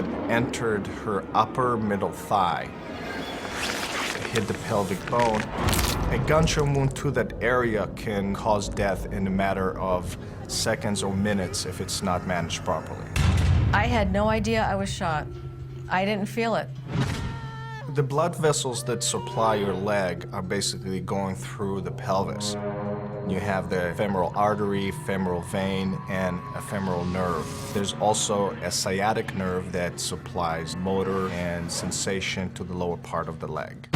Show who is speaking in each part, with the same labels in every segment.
Speaker 1: bullet entered her upper middle thigh. It hit the pelvic bone. A gunshot wound to that area can cause death in a matter of seconds or minutes if it's not managed properly.
Speaker 2: I had no idea I was shot. I didn't feel it.
Speaker 1: The blood vessels that supply your leg are basically going through the pelvis. You have the femoral artery, femoral vein, and a femoral nerve. There's also a sciatic nerve that supplies motor and sensation to the lower part of the leg.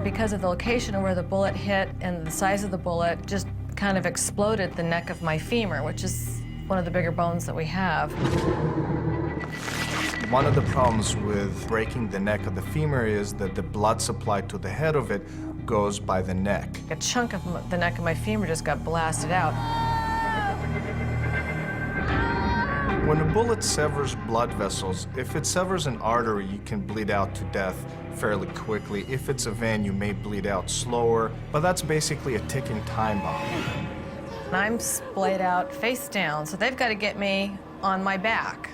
Speaker 2: Because of the location of where the bullet hit and the size of the bullet, just kind of exploded the neck of my femur, which is one of the bigger bones that we have.
Speaker 1: One of the problems with breaking the neck of the femur is that the blood supply to the head of it goes by the neck.
Speaker 2: A chunk of the neck of my femur just got blasted out.
Speaker 1: When a bullet severs blood vessels, if it severs an artery, you can bleed out to death fairly quickly. If it's a vein, you may bleed out slower, but that's basically a ticking time bomb.
Speaker 2: I'm splayed out face down, so they've got to get me on my back.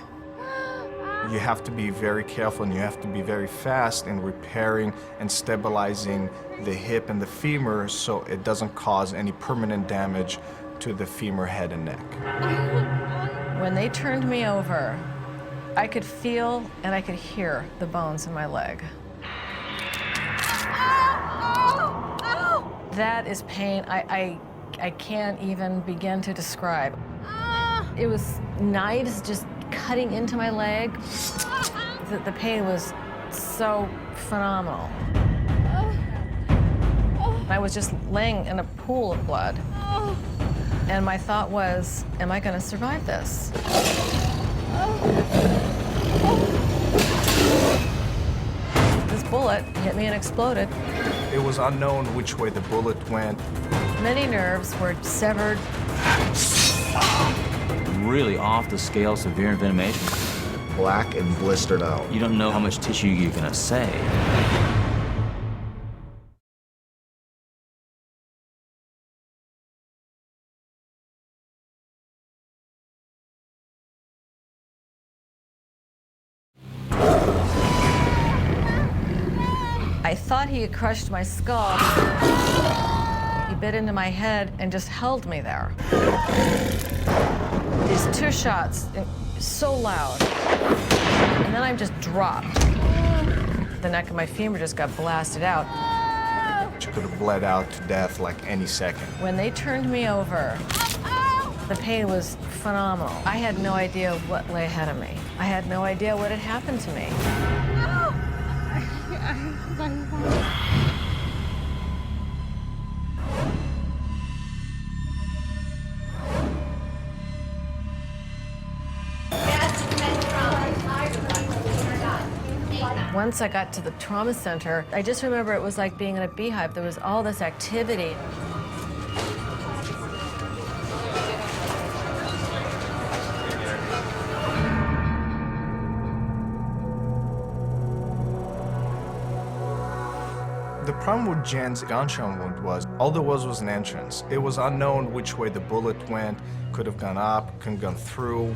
Speaker 1: You have to be very careful and you have to be very fast in repairing and stabilizing the hip and the femur so it doesn't cause any permanent damage to the femur head and neck.
Speaker 2: When they turned me over, I could feel and I could hear the bones in my leg. That is pain I can't even begin to describe. It was knives just cutting into my leg. The pain was so phenomenal. I was just laying in a pool of blood. And my thought was, am I going to survive this? This bullet hit me and exploded.
Speaker 1: It was unknown which way the bullet went.
Speaker 2: Many nerves were severed.
Speaker 3: Really off the scale severe envenomation.
Speaker 4: Black and blistered out.
Speaker 3: You don't know how much tissue you're gonna save.
Speaker 2: I thought he had crushed my skull. He bit into my head and just held me there. These two shots, so loud. And then I just dropped. The neck of my femur just got blasted out.
Speaker 1: She could have bled out to death like any second.
Speaker 2: When they turned me over, the pain was phenomenal. I had no idea what lay ahead of me. I had no idea what had happened to me. Once I got to the trauma center, I just remember it was like being in a beehive. There was all this activity.
Speaker 1: The problem with Jen's gunshot wound was, all there was an entrance. It was unknown which way the bullet went, could have gone up, could have gone through.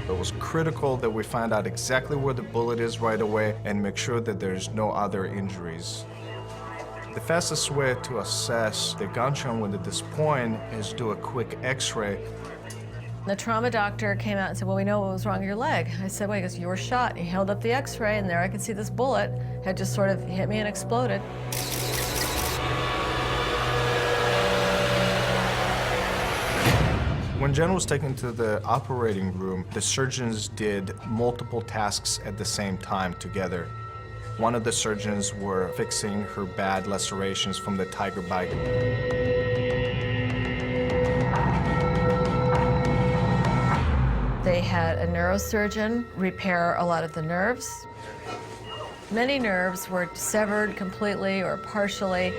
Speaker 1: It was critical that we find out exactly where the bullet is right away and make sure that there's no other injuries. The fastest way to assess the gunshot wound at this point is do a quick x-ray.
Speaker 2: The trauma doctor came out and said, well, we know what was wrong with your leg. I said, wait, because you were shot. He held up the x-ray, and there I could see this bullet had just sort of hit me and exploded.
Speaker 1: When Jen was taken to the operating room, the surgeons did multiple tasks at the same time together. One of the surgeons were fixing her bad lacerations from the tiger bite.
Speaker 2: They had a neurosurgeon repair a lot of the nerves. Many nerves were severed completely or partially.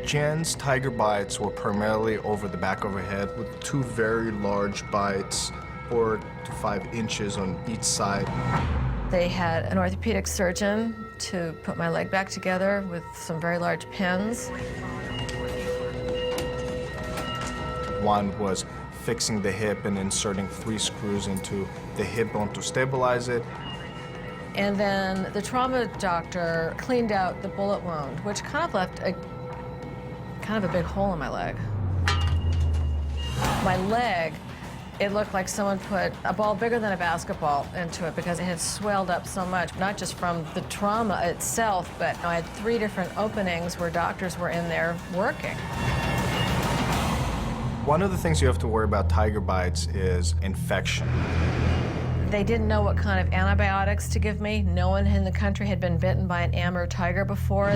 Speaker 1: Jen's tiger bites were primarily over the back of her head with two very large bites, 4 to 5 inches on each side.
Speaker 2: They had an orthopedic surgeon to put my leg back together with some very large pins.
Speaker 1: One was fixing the hip and inserting 3 screws into the hip bone to stabilize it.
Speaker 2: And then the trauma doctor cleaned out the bullet wound, which kind of left a big hole in my leg. My leg, it looked like someone put a ball bigger than a basketball into it because it had swelled up so much, not just from the trauma itself, but I had 3 different openings where doctors were in there working.
Speaker 1: One of the things you have to worry about tiger bites is infection.
Speaker 2: They didn't know what kind of antibiotics to give me. No one in the country had been bitten by an Amur tiger before.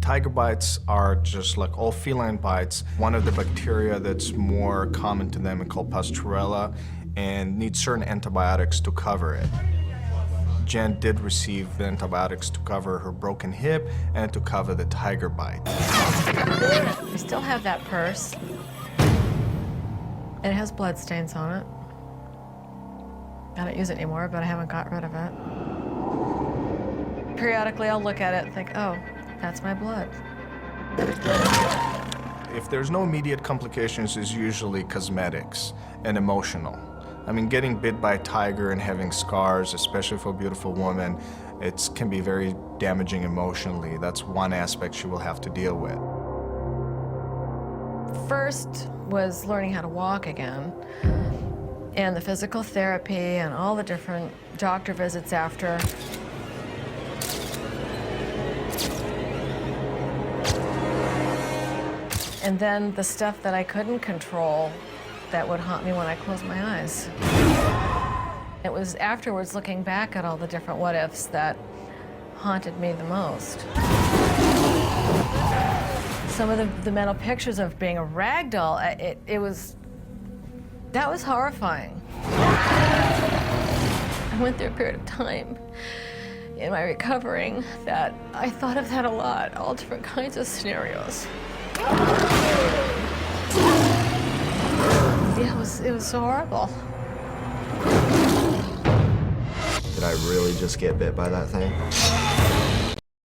Speaker 1: Tiger bites are just like all feline bites. One of the bacteria that's more common to them is called Pasteurella and needs certain antibiotics to cover it. Jen did receive the antibiotics to cover her broken hip and to cover the tiger bite.
Speaker 2: I still have that purse. And it has blood stains on it. I don't use it anymore, but I haven't got rid of it. Periodically, I'll look at it and think, oh, that's my blood.
Speaker 1: If there's no immediate complications, it's usually cosmetics and emotional. I mean, getting bit by a tiger and having scars, especially for a beautiful woman, it can be very damaging emotionally. That's one aspect she will have to deal with.
Speaker 2: First was learning how to walk again, and the physical therapy and all the different doctor visits after. And then the stuff that I couldn't control that would haunt me when I closed my eyes. It was afterwards, looking back at all the different what-ifs, that haunted me the most. Some of the mental pictures of being a rag doll, that was horrifying. I went through a period of time in my recovering that I thought of that a lot, all different kinds of scenarios. Yeah, it was so horrible.
Speaker 4: Did I really just get bit by that thing?